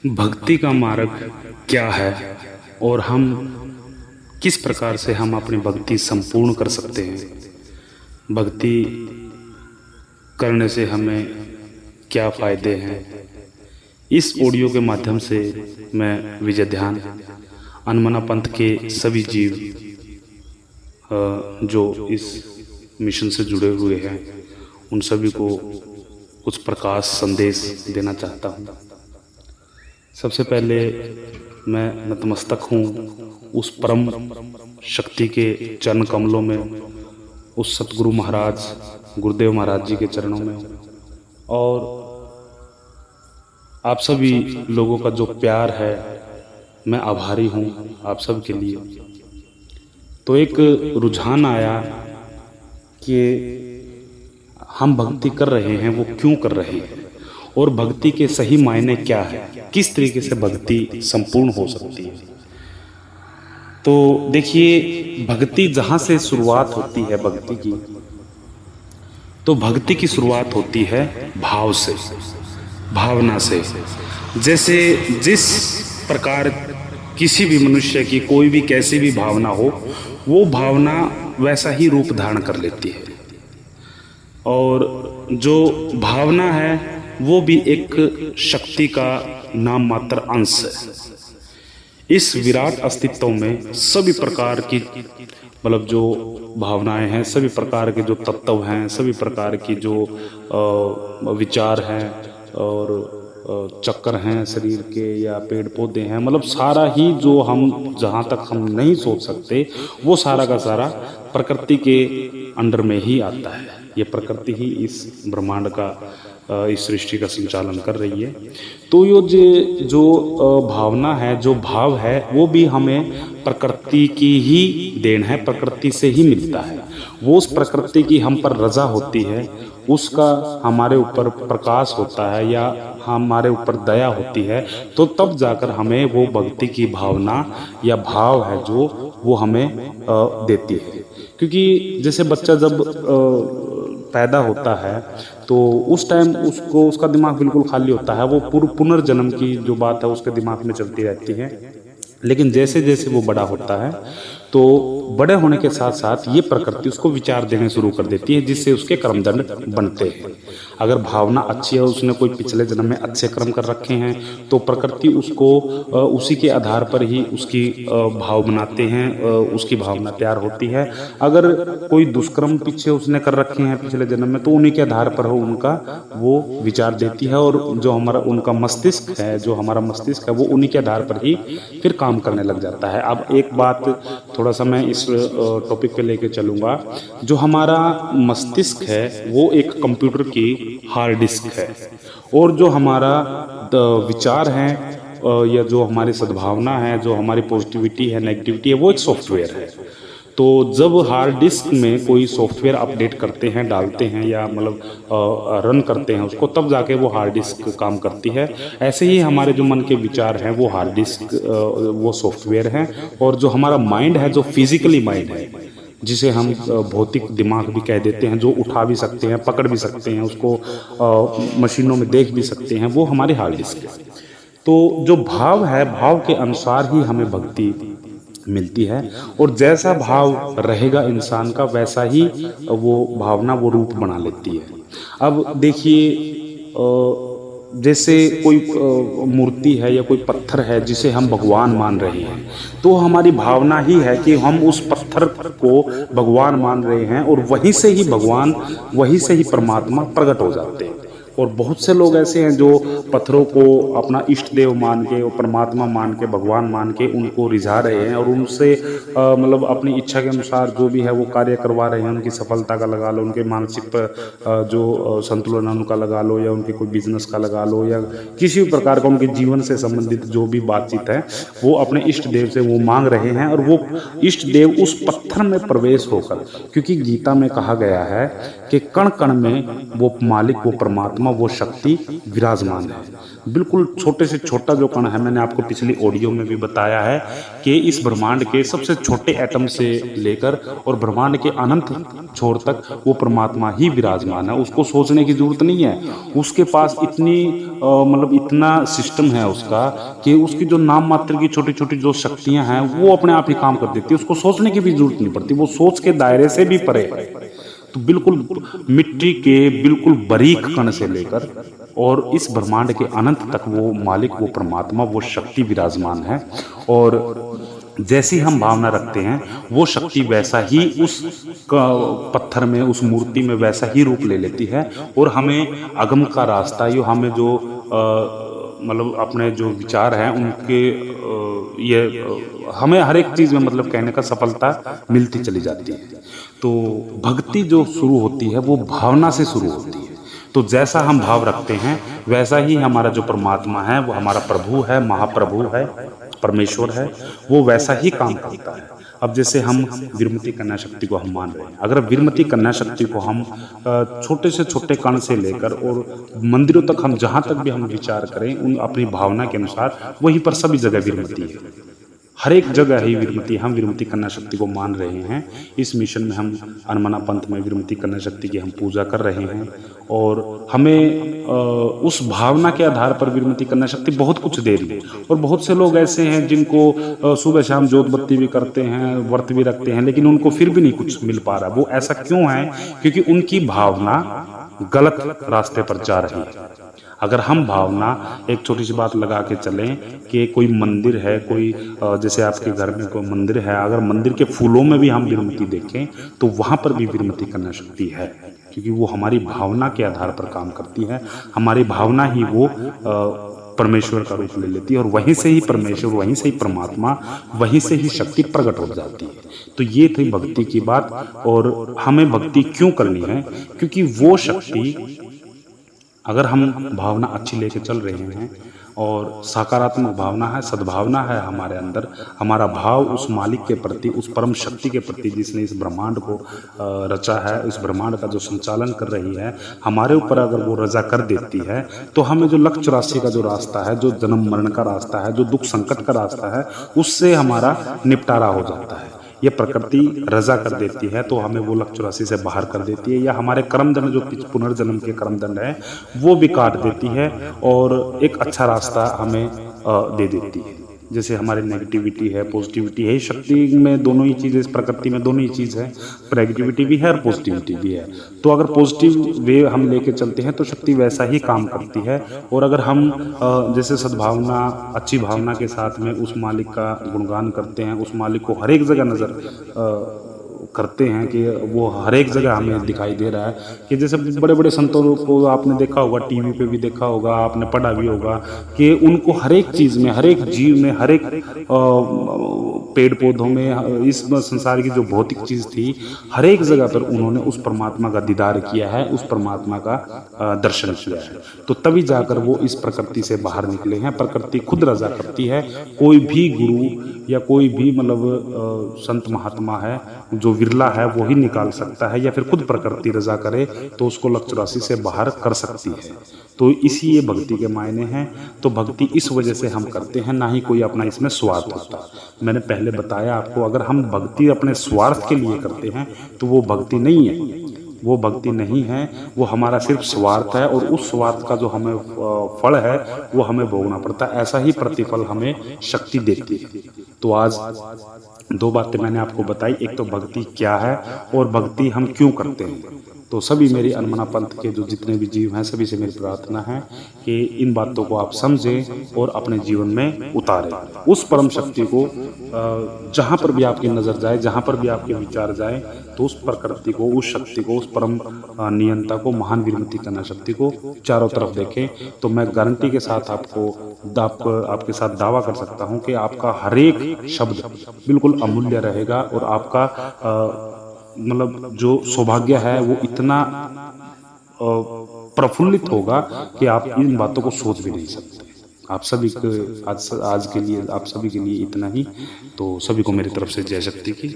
भक्ति का मार्ग क्या है और हम किस प्रकार से हम अपनी भक्ति संपूर्ण कर सकते हैं। भक्ति करने से हमें क्या फ़ायदे हैं। इस ऑडियो के माध्यम से मैं विजय ध्यान अनमना पंथ के सभी जीव जो इस मिशन से जुड़े हुए हैं उन सभी को कुछ प्रकाश संदेश देना चाहता हूँ। सबसे पहले मैं नतमस्तक हूँ उस परम शक्ति के चरण कमलों में, उस सतगुरु महाराज गुरुदेव महाराज जी के चरणों में, और आप सभी लोगों का जो प्यार है मैं आभारी हूँ आप सब के लिए। तो एक रुझान आया कि हम भक्ति कर रहे हैं, वो क्यों कर रहे हैं और भक्ति के सही मायने क्या है, किस तरीके से भक्ति संपूर्ण हो सकती है। तो देखिए, भक्ति जहाँ से शुरुआत होती है भक्ति की, तो भक्ति की शुरुआत होती है भाव से, भावना से। जैसे जिस प्रकार किसी भी मनुष्य की कोई भी कैसी भी भावना हो, वो भावना वैसा ही रूप धारण कर लेती है। और जो भावना है वो भी एक शक्ति का नाम मात्र अंश है। इस विराट अस्तित्व में सभी प्रकार की मतलब जो भावनाएं हैं, सभी प्रकार के जो तत्व हैं, सभी प्रकार की जो विचार हैं और चक्कर हैं शरीर के या पेड़ पौधे हैं, मतलब सारा ही जो हम जहाँ तक हम नहीं सोच सकते वो सारा का सारा प्रकृति के अंडर में ही आता है। ये प्रकृति ही इस ब्रह्मांड का, इस सृष्टि का संचालन कर रही है। तो ये जो भावना है, जो भाव है, वो भी हमें प्रकृति की ही देन है, प्रकृति से ही मिलता है। वो उस प्रकृति की हम पर रजा होती है, उसका हमारे ऊपर प्रकाश होता है या हमारे ऊपर दया होती है, तो तब जाकर हमें वो भक्ति की भावना या भाव है जो वो हमें देती है। क्योंकि जैसे बच्चा जब पैदा होता है तो उस टाइम उसको उसका दिमाग बिल्कुल खाली होता है, वो पुनर्जन्म की जो बात है उसके दिमाग में चलती रहती है। लेकिन जैसे जैसे वो बड़ा होता है तो बड़े होने के साथ साथ ये प्रकृति उसको विचार देने शुरू कर देती है, जिससे उसके कर्मदंड बनते हैं। अगर भावना अच्छी है, उसने कोई पिछले जन्म में अच्छे कर्म कर रखे हैं, तो प्रकृति उसको उसी के आधार पर ही उसकी भाव बनाते हैं, उसकी भावना तैयार होती है। अगर कोई दुष्कर्म पीछे उसने कर रखे हैं पिछले जन्म में, तो उन्हीं के आधार पर उनका वो विचार देती है, और जो हमारा उनका मस्तिष्क है, जो हमारा मस्तिष्क है, वो उन्हीं के आधार पर ही फिर काम करने लग जाता है। अब एक बात थोड़ा सा मैं इस टॉपिक पे लेके चलूँगा। जो हमारा मस्तिष्क है वो एक कंप्यूटर की हार्ड डिस्क है, और जो हमारा विचार है या जो हमारी सद्भावना है, जो हमारी पॉजिटिविटी है, नेगेटिविटी है, वो एक सॉफ्टवेयर है। तो जब हार्ड डिस्क में कोई सॉफ्टवेयर अपडेट करते हैं, डालते हैं या मतलब रन करते हैं उसको, तब जाके वो हार्ड डिस्क काम करती है। ऐसे ही हमारे जो मन के विचार हैं वो हार्ड डिस्क वो सॉफ्टवेयर हैं, और जो हमारा माइंड है, जो फिजिकली माइंड है, जिसे हम भौतिक दिमाग भी कह देते हैं, जो उठा भी सकते हैं, पकड़ भी सकते हैं, उसको मशीनों में देख भी सकते हैं, वो हमारी हार्ड डिस्क है। तो जो भाव है, भाव के अनुसार ही हमें भक्ति मिलती है, और जैसा भाव रहेगा इंसान का वैसा ही वो भावना वो रूप बना लेती है। अब देखिए, जैसे कोई मूर्ति है या कोई पत्थर है जिसे हम भगवान मान रहे हैं, तो हमारी भावना ही है कि हम उस पत्थर को भगवान मान रहे हैं, और वहीं से ही भगवान, वहीं से ही परमात्मा प्रकट हो जाते हैं। और बहुत से लोग ऐसे हैं जो पत्थरों को अपना इष्ट देव मान के और परमात्मा मान के, भगवान मान के उनको रिझा रहे हैं, और उनसे मतलब अपनी इच्छा के अनुसार जो भी है वो कार्य करवा रहे हैं। उनकी सफलता का लगा लो, उनके मानसिक जो संतुलन है उनका लगा लो, या उनके कोई बिजनेस का लगा लो, या किसी भी प्रकार का उनके जीवन से संबंधित जो भी बातचीत है वो अपने इष्ट देव से वो मांग रहे हैं, और वो इष्ट देव उस पत्थर में प्रवेश होकर, क्योंकि गीता में कहा गया है कि कण कण में वो मालिक, वो परमात्मा परमात्मा, वो शक्ति विराजमान है। बिल्कुल छोटे से छोटा जो कण है, मैंने आपको पिछली ऑडियो में भी बताया है कि इस ब्रह्मांड के सबसे छोटे एटम से लेकर और ब्रह्मांड के अनंत छोर तक वो परमात्मा ही विराजमान है। उसको सोचने की जरूरत नहीं है। उसके पास इतनी मतलब इतना सिस्टम है उसका कि उसकी जो नाम मात्र की छोटी छोटी जो शक्तियां हैं वो अपने आप ही काम कर देती है। उसको सोचने की भी जरूरत नहीं पड़ती, वो सोच के दायरे से भी परे है। तो बिल्कुल मिट्टी के बिल्कुल बारीक कण से लेकर और इस ब्रह्मांड के अनंत तक वो मालिक, वो परमात्मा, वो शक्ति विराजमान है। और जैसी हम भावना रखते हैं वो शक्ति वैसा ही उस पत्थर में, उस मूर्ति में वैसा ही रूप ले लेती है। और हमें अगम का रास्ता, ये हमें जो मतलब अपने जो विचार हैं उनके हमें हर एक चीज़ में मतलब कहने का सफलता मिलती चली जाती है। तो भक्ति जो शुरू होती है वो भावना से शुरू होती है। तो जैसा हम भाव रखते हैं वैसा ही हमारा जो परमात्मा है, वो हमारा प्रभु है, महाप्रभु है, परमेश्वर है, वो वैसा ही काम करता है। अब जैसे हम विरमती कन्या शक्ति को हम मान रहे हैं, अगर विरमती कन्या शक्ति को हम छोटे से छोटे कण से लेकर और मंदिरों तक हम जहाँ तक भी हम विचार करें उन अपनी भावना के अनुसार, वहीं पर सभी जगह विरमती है। हर एक जगह ही विरमती, हम विरमती कन्या शक्ति को मान रहे हैं। इस मिशन में हम अनमना पंथ में विरमती कन्या शक्ति की हम पूजा कर रहे हैं। और हमें उस भावना के आधार पर विरमती कन्या शक्ति बहुत कुछ दे रही है। और बहुत से लोग ऐसे हैं जिनको सुबह शाम जोत बत्ती भी करते हैं, व्रत भी रखते हैं, लेकिन उनको फिर भी नहीं कुछ मिल पा रहा। वो ऐसा क्यों है? क्योंकि उनकी भावना गलत रास्ते पर जा रही है। अगर हम भावना, एक छोटी सी बात लगा के चलें कि कोई मंदिर है, कोई जैसे आपके घर में कोई मंदिर है, अगर मंदिर के फूलों में भी हम विरमती देखें तो वहाँ पर भी विरमती कन्या शक्ति है। क्योंकि वो हमारी भावना के आधार पर काम करती है। हमारी भावना ही वो परमेश्वर का रूप ले लेती है और वहीं से ही परमेश्वर, वहीं से ही परमात्मा, वहीं से ही शक्ति प्रकट हो जाती है। तो ये थी भक्ति की बात। और हमें भक्ति क्यों करनी है? क्योंकि वो शक्ति, अगर हम भावना अच्छी लेके चल रहे हैं और सकारात्मक भावना है, सद्भावना है हमारे अंदर, हमारा भाव उस मालिक के प्रति, उस परम शक्ति के प्रति जिसने इस ब्रह्मांड को रचा है, इस ब्रह्मांड का जो संचालन कर रही है, हमारे ऊपर अगर वो रजा कर देती है तो हमें जो लक्ष्य राशि का जो रास्ता है, जो जन्म मरण का रास्ता है, जो दुख संकट का रास्ता है, उससे हमारा निपटारा हो जाता है। ये प्रकृति रजा कर देती है तो हमें वो लक्ष्य राशि से बाहर कर देती है, या हमारे कर्मदंड, जो पुनर्जन्म के कर्मदंड है, वो भी काट देती है और एक अच्छा रास्ता हमें दे देती है। जैसे हमारी नेगेटिविटी है, पॉजिटिविटी है, शक्ति में दोनों ही चीज़ें, इस प्रकृति में दोनों ही चीज़ है, नेगेटिविटी भी है और पॉजिटिविटी भी है। तो अगर पॉजिटिव वे हम लेके चलते हैं तो शक्ति वैसा ही काम करती है। और अगर हम जैसे सद्भावना, अच्छी भावना के साथ में उस मालिक का गुणगान करते हैं, उस मालिक को हर एक जगह नज़र करते हैं कि वो हर एक जगह हमें दिखाई दे रहा है, कि जैसे बड़े बड़े संतों को आपने देखा होगा, टीवी पे भी देखा होगा, आपने पढ़ा भी होगा कि उनको हर एक चीज़ में, हर एक जीव में, हर एक पेड़ पौधों में, इस संसार की जो भौतिक चीज़ थी, हर एक जगह पर उन्होंने उस परमात्मा का दीदार किया है, उस परमात्मा का दर्शन किया है। तो तभी जाकर वो इस प्रकृति से बाहर निकले हैं। प्रकृति खुद रजा करती है। कोई भी गुरु या कोई भी मतलब संत महात्मा है जो विरला है, वो ही निकाल सकता है, या फिर खुद प्रकृति रजा करे तो उसको लक्ष्य राशि से बाहर कर सकती है। तो इसी ये भक्ति के मायने हैं। तो भक्ति इस वजह से हम करते हैं, ना ही कोई अपना इसमें स्वार्थ होता। मैंने पहले बताया आपको, अगर हम भक्ति अपने स्वार्थ के लिए करते हैं तो वो भक्ति नहीं है, वो भक्ति नहीं है, वो हमारा सिर्फ स्वार्थ है। और उस स्वार्थ का जो हमें फल है वो हमें भोगना पड़ता है। ऐसा ही प्रतिफल हमें शक्ति देती है। तो आज दो बातें मैंने आपको बताई, एक तो भक्ति क्या है और भक्ति हम क्यों करते हैं। तो सभी मेरी अनमना पंथ के जो जितने भी जीव हैं, सभी से मेरी प्रार्थना है कि इन बातों को आप समझें और अपने जीवन में उतारें। उस परम शक्ति को जहाँ पर भी आपकी नज़र जाए, जहाँ पर भी आपके विचार जाए, तो उस प्रकृति को, उस शक्ति को, उस परम नियंता को, महान विरमती कन्या शक्ति को चारों तरफ देखें। तो मैं गारंटी के साथ आपके साथ दावा कर सकता हूँ कि आपका हर एक शब्द बिल्कुल अमूल्य रहेगा और आपका मतलब जो सौभाग्य है वो इतना प्रफुल्लित होगा कि आप इन बातों को सोच भी नहीं सकते। आप सभी को आज के लिए, आप सभी के लिए इतना ही। तो सभी को मेरी तरफ से जय शक्ति की।